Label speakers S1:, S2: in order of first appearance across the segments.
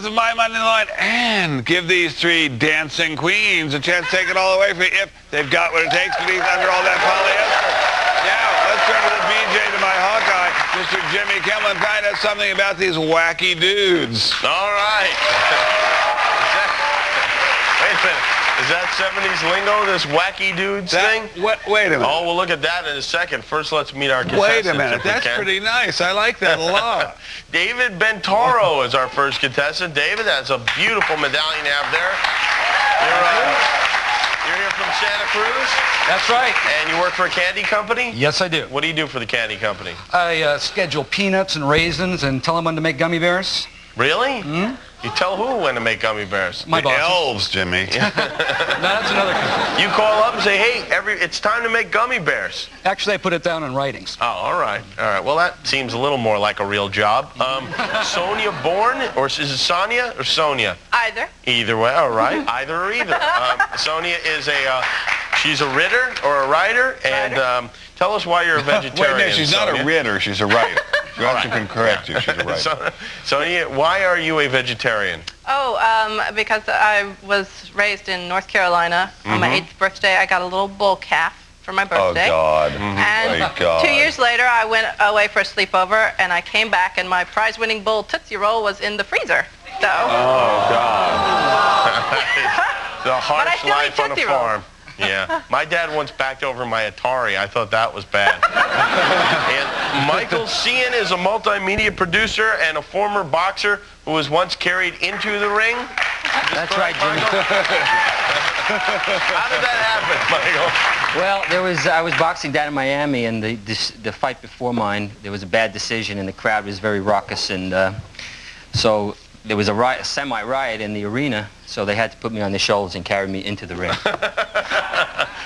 S1: of My Money in the line and give these three dancing queens a chance to take it all away for you if they've got what it takes to be under all that polyester. Now, let's turn to the BJ to my Hawkeye, Mr. Jimmy Kimmel, and find out something about these wacky dudes.
S2: All right. Wait a minute. Is that 70s lingo, this wacky dudes thing?
S1: Wait a minute.
S2: Oh, we'll look at that in a second. First, let's meet our contestant.
S1: Wait a minute. That's pretty nice. I like that a lot.
S2: David Bentoro is our first contestant. David, that's a beautiful medallion you have there. You're here from Santa Cruz?
S3: That's right.
S2: And you work for a candy company?
S3: Yes, I do.
S2: What do you do for the candy company?
S3: I schedule peanuts and raisins and tell them when to make gummy bears.
S2: Really? Hmm? You tell who when to make gummy bears?
S1: My bosses. Elves, Jimmy.
S3: No, that's another concern.
S2: You call up and say, hey, it's time to make gummy bears.
S3: Actually, I put it down in writings.
S2: Oh, all right. All right. Well, that seems a little more like a real job. Sonia Bourne, or is it Sonia or Sonia?
S4: Either.
S2: Either way. All right. Either or either. Sonia is she's a writer or a writer. And tell us why you're a vegetarian.
S1: Wait, no, she's
S2: Sonia.
S1: not a writer. She's a writer. You actually can correct you. She's a writer.
S2: Sonia, why are you a vegetarian?
S4: Oh, because I was raised in North Carolina. On my 8th birthday, I got a little bull calf for my birthday.
S1: Oh, God.
S4: And
S1: My God.
S4: 2 years later, I went away for a sleepover, and I came back, and my prize-winning bull Tootsie Roll was in the freezer. So.
S1: Oh, God.
S2: The harsh life on a
S4: Tootsie Rolls.
S2: farm. Yeah. My dad once backed over my Atari. I thought that was bad. And Michael Sheehan is a multimedia producer and a former boxer who was once carried into the ring.
S5: That's right, Jimmy.
S2: How did that happen, Michael?
S5: Well, I was boxing down in Miami, and the fight before mine, there was a bad decision, and the crowd was very raucous, and so there was a semi-riot in the arena, so they had to put me on their shoulders and carry me into the ring.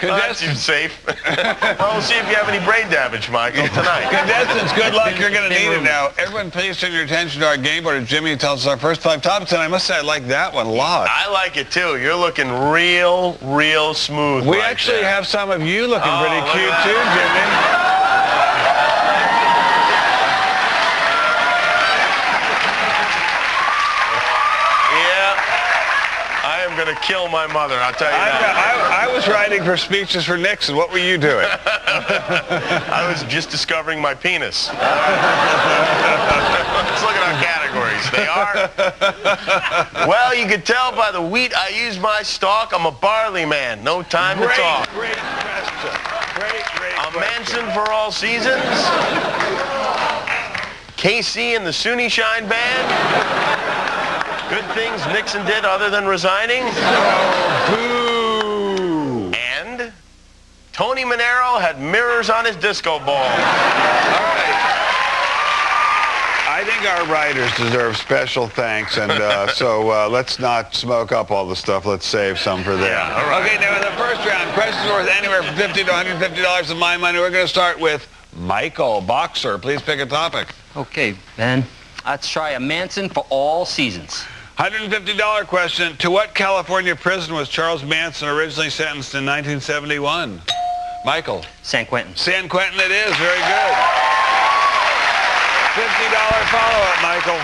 S2: Well, that seems safe. Well, we'll see if you have any brain damage, Michael, tonight.
S1: Contestants, good luck. You're going to need it now. Everyone, please turn your attention to our game board. Jimmy tells us our first 5 topics, and I must say I like that one a lot.
S2: I like it, too. You're looking real smooth.
S1: We actually have some of you looking pretty cute, too, Jimmy.
S2: Going to kill my mother, I'll tell you that.
S1: I was writing for speeches for Nixon. What were you doing?
S2: I was just discovering my penis. Let's look at our categories. They are. Well, you can tell by the wheat I use my stalk. I'm a barley man. No time to talk.
S1: Great question. Great
S2: a
S1: question.
S2: Manson for all seasons. KC and the Sunni Shine Band. Good things Nixon did other than resigning.
S1: Boo!
S2: And Tony Manero had mirrors on his disco ball.
S1: All right. I think our writers deserve special thanks, and so let's not smoke up all the stuff. Let's save some for them.
S2: Yeah, all right.
S1: Okay, now in the first round, questions worth anywhere from $50 to $150 of my money. We're going to start with Michael, boxer. Please pick a topic.
S5: Okay, Ben. Let's try a Manson for all seasons.
S1: $150 question. To what California prison was Charles Manson originally sentenced in 1971? Michael.
S5: San Quentin.
S1: San Quentin it is. Very good. $50 follow-up, Michael.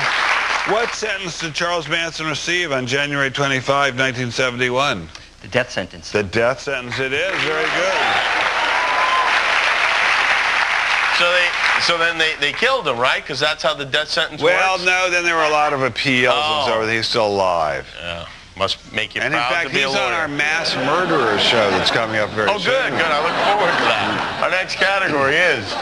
S1: What sentence did Charles Manson receive on January 25, 1971?
S5: The death sentence.
S1: The death sentence it is. Very good.
S2: So then they killed him, right? Because that's how the death sentence works?
S1: Well, no, then there were a lot of appeals and so forth. He's still alive.
S2: Yeah. Must make you
S1: and
S2: proud
S1: in fact,
S2: to be a
S1: he's
S2: lawyer.
S1: on our mass murderer show that's coming up very soon.
S2: Oh, good. I look forward to that. Our next category is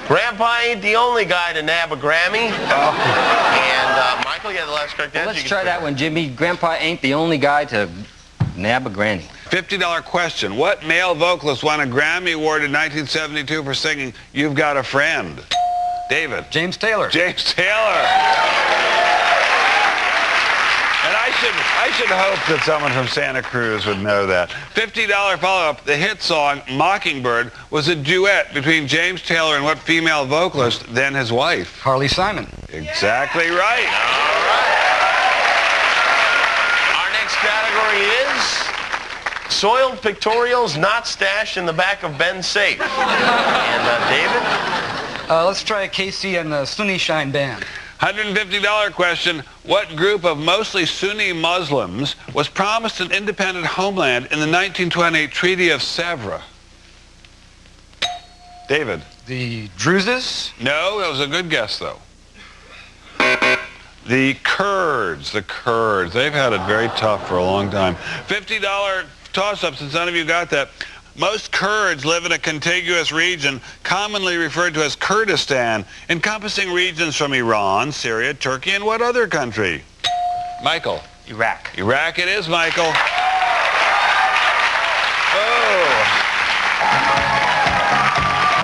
S2: Grandpa ain't the only guy to nab a Grammy. And Michael, you had the last correct answer.
S5: Well, let's try that one, Jimmy. Grandpa ain't the only guy to nab a granny.
S1: $50 question. What male vocalist won a Grammy Award in 1972 for singing You've Got a Friend? David.
S3: James Taylor.
S1: James Taylor. And I should hope that someone from Santa Cruz would know that. $50 follow-up. The hit song Mockingbird was a duet between James Taylor and what female vocalist, then his wife?
S3: Carly Simon.
S1: Exactly right.
S2: All right. Our next category is soiled pictorials not stashed in the back of Ben's safe. And David?
S3: Let's try Casey and the Sunni Shine Band.
S1: $150 question. What group of mostly Sunni Muslims was promised an independent homeland in the 1928 Treaty of Sèvres? David?
S3: The Druzes?
S1: No, that was a good guess, though. The Kurds. The Kurds. They've had it very tough for a long time. $50 toss-up, since none of you got that. Most Kurds live in a contiguous region commonly referred to as Kurdistan, encompassing regions from Iran, Syria, Turkey, and what other country? Michael?
S5: Iraq.
S1: Iraq it is, Michael. Oh.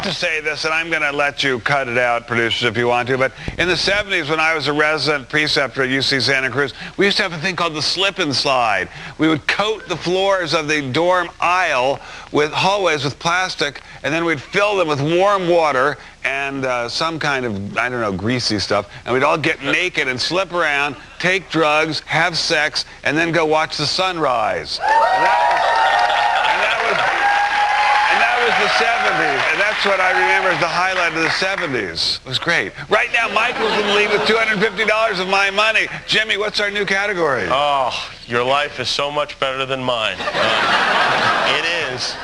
S1: To say this, and I'm going to let you cut it out, producers, if you want to, but in the 70s, when I was a resident preceptor at UC Santa Cruz, we used to have a thing called the slip and slide. We would coat the floors of the dorm aisle with hallways with plastic, and then we'd fill them with warm water and some kind of, I don't know, greasy stuff, and we'd all get naked and slip around, take drugs, have sex, and then go watch the sunrise. That was the 70s, and that's what I remember as the highlight of the 70s. It was great. Right now, Michael's in the lead with $250 of my money. Jimmy, what's our new category?
S2: Oh, your life is so much better than mine. It is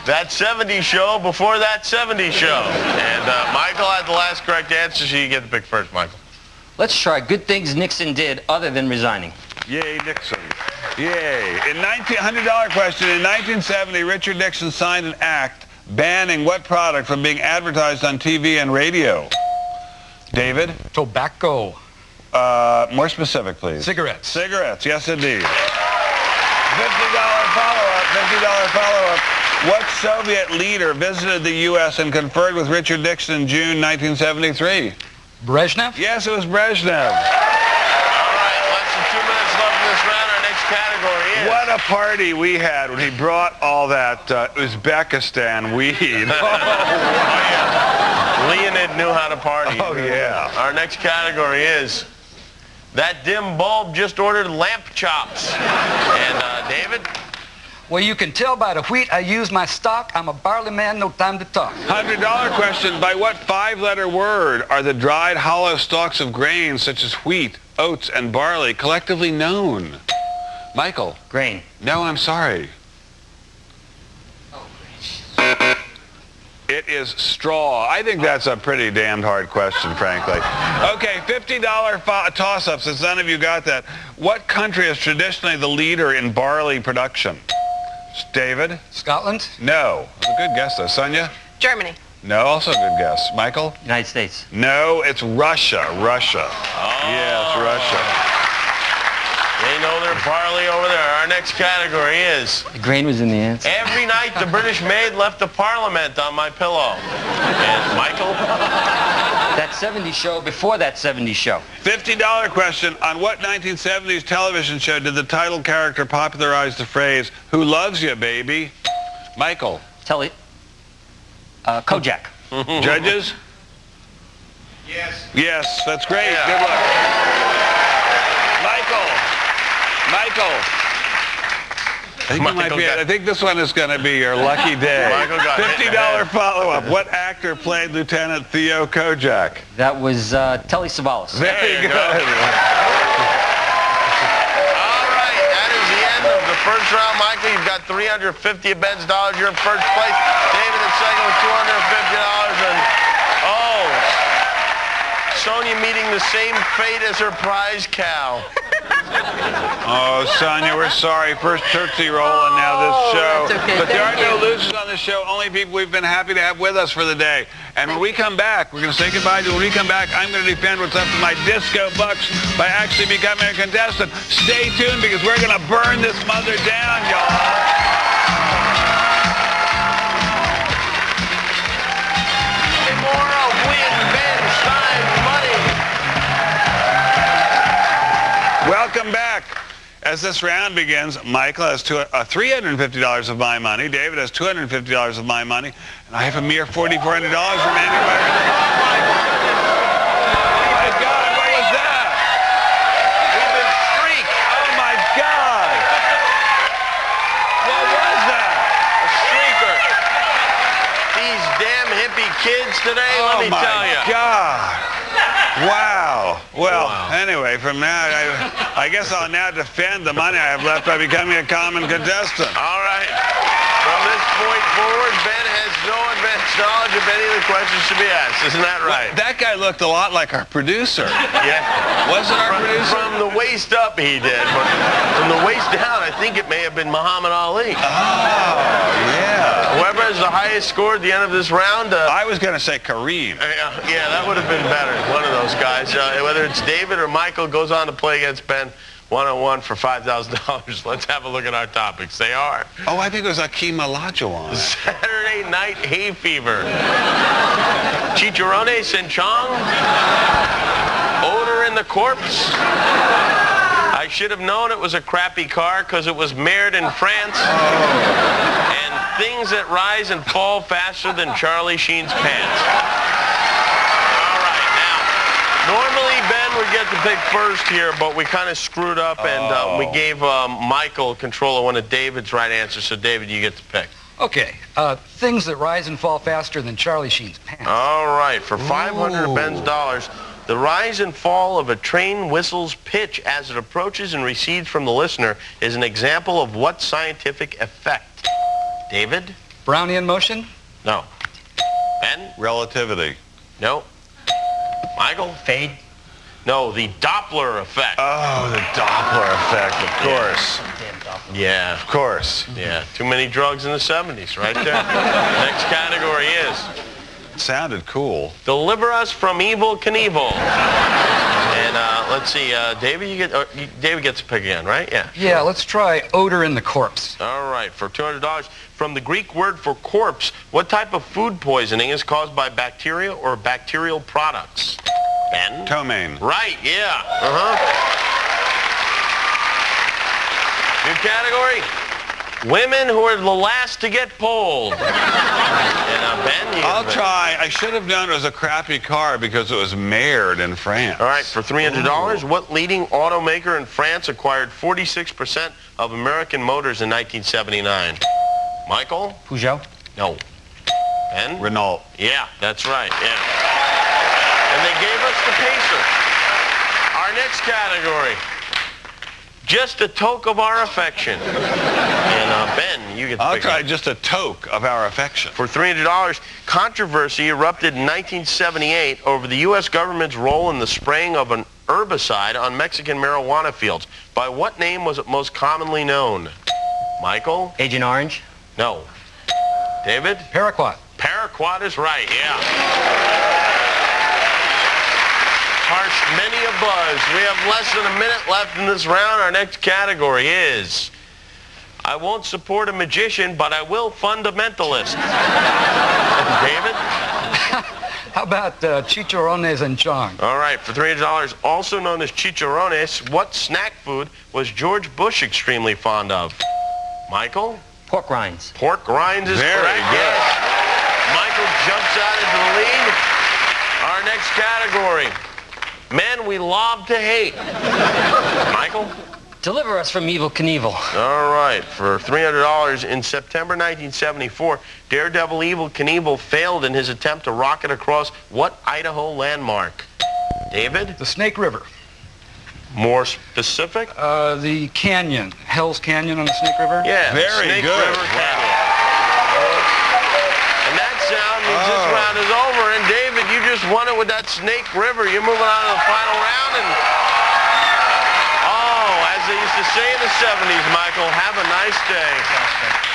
S2: that 70s show before that 70s show. And Michael had the last correct answer, so you get the pick first, Michael.
S5: Let's try good things Nixon did other than resigning.
S1: Yay, Nixon. Yay. $100 question. In 1970, Richard Nixon signed an act banning what product from being advertised on TV and radio? David?
S3: Tobacco.
S1: More specific, please.
S3: Cigarettes.
S1: Cigarettes, yes indeed. $50 follow-up. What Soviet leader visited the U.S. and conferred with Richard Nixon in June 1973?
S3: Brezhnev?
S1: Yes, it was Brezhnev.
S2: Category is.
S1: What a party we had when he brought all that Uzbekistan weed.
S2: Leonid knew how to party.
S1: Oh, yeah.
S2: Our next category is that dim bulb just ordered lamp chops. And David?
S3: Well, you can tell by the wheat I use my stock. I'm a barley man, no time to talk.
S1: $100 question. By what five-letter word are the dried hollow stalks of grains such as wheat, oats, and barley collectively known? Michael?
S5: Grain.
S1: No, I'm sorry.
S5: Oh, grain.
S1: It is straw. I think that's a pretty damned hard question, frankly. Okay, $50 toss-up, since none of you got that. What country is traditionally the leader in barley production? David?
S3: Scotland?
S1: No. That's a good guess, though. Sonia?
S4: Germany.
S1: No, also a good guess. Michael?
S5: United States.
S1: No, it's Russia. Russia.
S2: Oh.
S1: Yes, Russia.
S2: They know their barley over there. Our next category is...
S5: The grain was in the answer.
S2: Every night the British maid left the Parliament on my pillow. And Michael?
S5: That 70s show before that 70s show.
S1: $50 question. On what 1970s television show did the title character popularize the phrase, "Who loves you, baby"? Michael?
S5: Kojak.
S1: Judges?
S2: Yes.
S1: Yes, that's great.
S2: Yeah.
S1: Good luck. Michael. I think this one is going to be your lucky day.
S2: Michael got
S1: $50 follow-up. What actor played Lieutenant Theo Kojak?
S5: That was Telly Savalas.
S1: Very good.
S2: All right, that is the end of the first round. Michael, you've got 350 of Ben's dollars. You're in first place. David in second with $250. And, Sonia meeting the same fate as her prize cow.
S1: Oh, Sonia, we're sorry. First Tootsie Roll and now this show.
S4: That's okay.
S1: But there are
S4: Thank
S1: no
S4: you.
S1: losers on this show, only people we've been happy to have with us for the day. And when we come back, we're going to say goodbye to you. When we come back, I'm going to defend what's left of my disco bucks by actually becoming a contestant. Stay tuned because we're going to burn this mother down, y'all.
S2: More of Win Ben Stein money.
S1: Welcome back. As this round begins, Michael has $350 of my money. David has $250 of my money. And I have a mere $4,400 remaining. Oh, my God, what was that? We've been streaked. Oh, my God. What was that?
S2: A streaker. These damn hippie kids today, let me tell you.
S1: Oh, my God. Wow. Well,
S2: Wow.
S1: anyway, from now, I guess I'll now defend the money I have left by becoming a common contestant.
S2: All right. From this point forward, Ben has no advanced knowledge of any of the questions to be asked. Isn't that right?
S1: That guy looked a lot like our producer.
S2: Yeah.
S1: Wasn't our producer?
S2: From the waist up, he did. But from the waist down, I think it may have been Muhammad Ali.
S1: Oh, yeah.
S2: Whoever has the highest score at the end of this round.
S1: I was going to say Kareem.
S2: Yeah, that would have been better. One of those guys. Whether it's David or Michael, goes on to play against Ben one-on-one for $5,000. Let's have a look at our topics. They are
S1: Oh, I think it was Akeem Olajuwon.
S2: Saturday Night Hay Fever, Chicharrones and Chong, Odor in the Corpse. I should have known it was a crappy car because it was marred in France. And things that rise and fall faster than Charlie Sheen's pants. All right, now, normally Ben would get to pick first here, but we kind of screwed up and we gave Michael control of one of David's right answers. So, David, you get to pick.
S3: Okay, things that rise and fall faster than Charlie Sheen's pants.
S2: All right, for 500 of Ben's dollars, the rise and fall of a train whistle's pitch as it approaches and recedes from the listener is an example of what scientific effect? David?
S3: Brownian motion?
S2: No. Ben?
S1: Relativity.
S2: No. Michael?
S5: Fade.
S2: No, the Doppler effect.
S1: Oh, the Doppler effect, of course.
S5: Damn Doppler.
S2: Yeah.
S1: Of course.
S2: Yeah, too many drugs in the 70s, right there. Next category is
S1: It sounded cool.
S2: Deliver Us from Evil Knievel. And let's see, David, David gets to pick again, right? Yeah.
S3: Yeah, let's try odor in the corpse.
S2: All right, for $200. From the Greek word for corpse, what type of food poisoning is caused by bacteria or bacterial products? Ben?
S1: Ptomaine.
S2: Right, yeah. New category. Women who are the last to get pulled. And Ben, you
S1: I'll
S2: get to pick.
S1: try. I should have known it was a crappy car because it was marred in France.
S2: All right, for $300, what leading automaker in France acquired 46% of American Motors in 1979? Michael?
S5: Peugeot.
S2: No. Ben?
S1: Renault.
S2: Yeah, that's right, yeah. And they gave us the Pacer. Our next category, just a toke of our affection. And Ben, you get to
S1: I'll
S2: pick
S1: try
S2: up.
S1: just a toke of our affection.
S2: For $300, controversy erupted in 1978 over the U.S. government's role in the spraying of an herbicide on Mexican marijuana fields. By what name was it most commonly known? Michael?
S5: Agent Orange.
S2: No. David?
S3: Paraquat.
S2: Paraquat is right, yeah. Harsh many a buzz. We have less than a minute left in this round. Our next category is I won't support a magician, but I will fundamentalist. David?
S3: How about chicharrones and chong?
S2: All right, for $300, also known as chicharrones, what snack food was George Bush extremely fond of? Michael?
S5: Pork rinds.
S2: Pork rinds is
S1: Very
S2: correct.
S1: good.
S2: Yes. Michael jumps out into the lead. Our next category, men we love to hate. Michael?
S5: Deliver Us from Evil Knievel.
S2: All right, for $300, in September 1974, Daredevil Evel Knievel failed in his attempt to rocket across what Idaho landmark? David?
S3: The Snake River.
S2: More specific?
S3: The canyon. Hell's Canyon on the Snake River?
S2: Yeah,
S1: Very
S2: Snake
S1: good.
S2: River Canyon. And that sound means this round is over. And David, you just won it with that Snake River. You're moving on to the final round. And as they used to say in the 70s, Michael, have a nice day.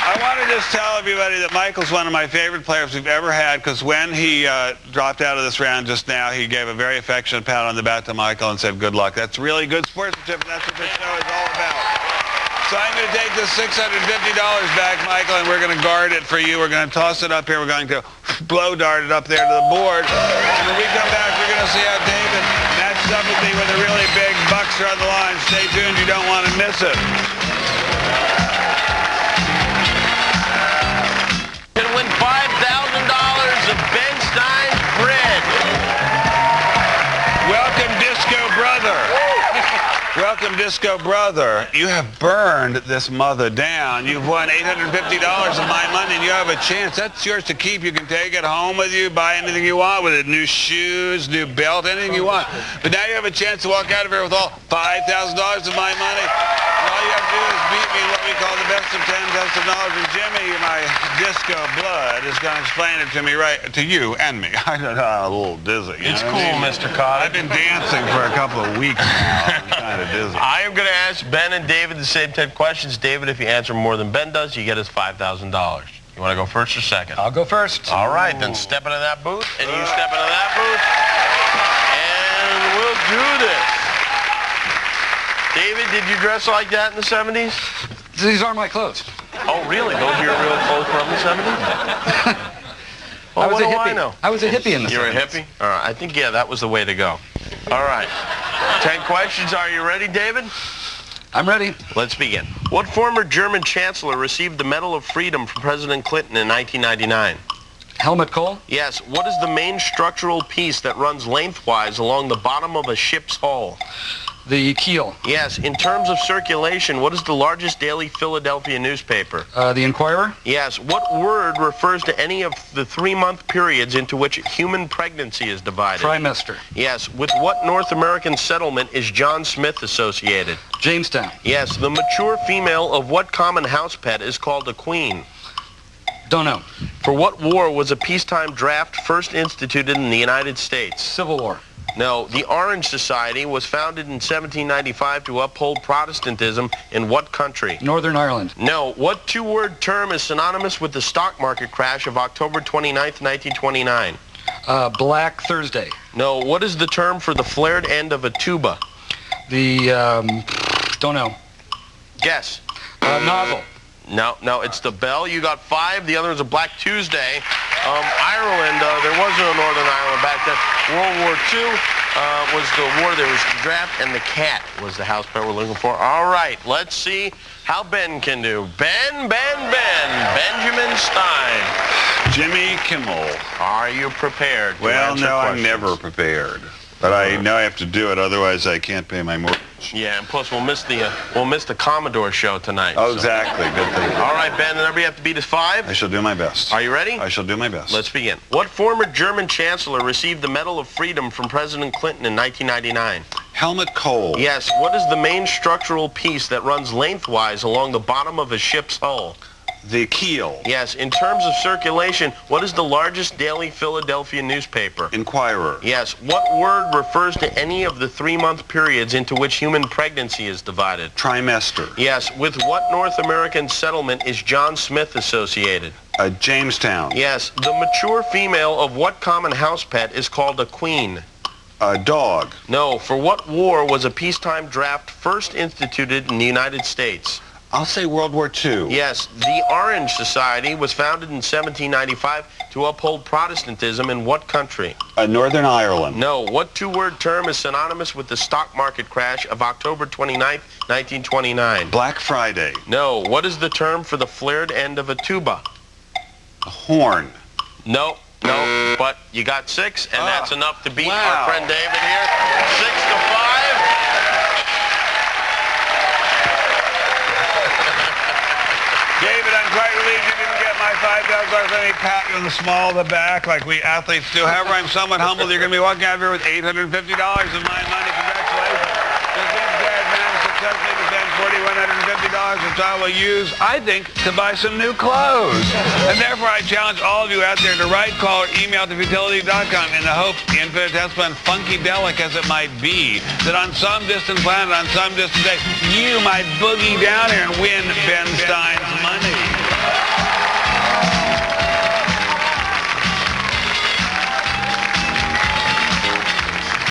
S1: I want to just tell everybody that Michael's one of my favorite players we've ever had because when he dropped out of this round just now, he gave a very affectionate pat on the back to Michael and said, good luck. That's really good sportsmanship, and that's what this show is all about. So I'm going to take this $650 back, Michael, and we're going to guard it for you. We're going to toss it up here. We're going to blow dart it up there to the board. And when we come back, we're going to see how David matches up with me with a really big bucks are on the line. Stay tuned. You don't want to miss it.
S2: And win $5,000 of Ben Stein bread.
S1: Welcome, Disco Brother. Welcome, Disco Brother. You have burned this mother down. You've won $850 of my money, and you have a chance. That's yours to keep. You can take it home with you, buy anything you want with it. New shoes, new belt, anything you want. But now you have a chance to walk out of here with all $5,000 of my money. And all you have to do is beat me in what we call the best of 10 test of knowledge. And Jimmy, my disco blood, is going to explain it to me to you and me. I don't know, I'm a little dizzy.
S2: It's cool, Mr. Cotter.
S1: I've been dancing for a couple of weeks now. I'm kind of dizzy.
S2: I am going to ask Ben and David the same 10 questions. David, if you answer more than Ben does, you get us $5,000. You want to go first or second?
S3: I'll go first.
S2: All right, then step into that booth, and you step into that booth, and we'll do this. David, did you dress like that in the 70s?
S3: These are my clothes.
S2: Oh, really? Those are your real clothes from the 70s? Well, what do I know?
S3: I was a hippie in the 70s.
S2: You're a hippie? All right, I think, yeah, that was the way to go. All right. 10 questions. Are you ready, David?
S3: I'm ready.
S2: Let's begin. What former German chancellor received the Medal of Freedom from President Clinton in 1999?
S3: Helmut Kohl?
S2: Yes. What is the main structural piece that runs lengthwise along the bottom of a ship's hull?
S3: The keel.
S2: Yes. In terms of circulation, what is the largest daily Philadelphia newspaper?
S3: The Inquirer?
S2: Yes. What word refers to any of the 3-month periods into which human pregnancy is divided?
S3: Trimester.
S2: Yes. With what North American settlement is John Smith associated?
S3: Jamestown.
S2: Yes. The mature female of what common house pet is called a queen?
S3: Don't know.
S2: For what war was a peacetime draft first instituted in the United States?
S3: Civil War.
S2: No. The Orange Society was founded in 1795 to uphold Protestantism in what country?
S3: Northern Ireland.
S2: No. What two-word term is synonymous with the stock market crash of October 29th, 1929?
S3: Black Thursday.
S2: No. What is the term for the flared end of a tuba?
S3: The, don't know.
S2: Guess.
S3: Nozzle.
S2: No, it's the bell. You got 5. The other is a Black Tuesday. Ireland, there was no Northern Ireland back then. World War II was the war. There was the draft, and the cat was the house pet we're looking for. All right, let's see how Ben can do. Ben, Benjamin Stein.
S1: Jimmy Kimmel.
S2: Are you prepared?
S1: Well, no, I'm never prepared. But I know I have to do it, otherwise I can't pay my mortgage.
S2: Yeah, and plus we'll miss the Commodore show tonight.
S1: Oh, exactly. Good thing.
S2: All right, Ben, the number you have to beat is 5.
S1: I shall do my best.
S2: Are you ready?
S1: I shall do my best.
S2: Let's begin. What former German chancellor received the Medal of Freedom from President Clinton in 1999?
S1: Helmut Kohl.
S2: Yes. What is the main structural piece that runs lengthwise along the bottom of a ship's hull?
S1: The keel.
S2: Yes. In terms of circulation, what is the largest daily Philadelphia newspaper?
S1: Inquirer.
S2: Yes. What word refers to any of the 3-month periods into which human pregnancy is divided?
S1: Trimester.
S2: Yes. With what North American settlement is John Smith associated?
S1: Jamestown.
S2: Yes. The mature female of what common house pet is called a queen?
S1: A dog.
S2: No. For what war was a peacetime draft first instituted in the United States?
S1: I'll say World War II.
S2: Yes. The Orange Society was founded in 1795 to uphold Protestantism in what country?
S1: Northern Ireland.
S2: No. What two-word term is synonymous with the stock market crash of October 29th, 1929?
S1: Black Friday.
S2: No. What is the term for the flared end of a tuba?
S1: A horn.
S2: No, but you got 6, and that's enough to beat
S1: wow.
S2: our friend David here. 6-5.
S1: David, I'm quite relieved you didn't get my $5,000. Let me pat you on the small of the back like we athletes do. However, I'm somewhat humbled. You're going to be walking out of here with $850 of my money. Congratulations. This is Dad Man successfully defend $4,150, which I will use, I think, to buy some new clothes. And therefore, I challenge all of you out there to write, call, or email to futility.com in the hope, infinitesimal and funkydelic as it might be, that on some distant planet, on some distant day, you might boogie down here and win Ben Stein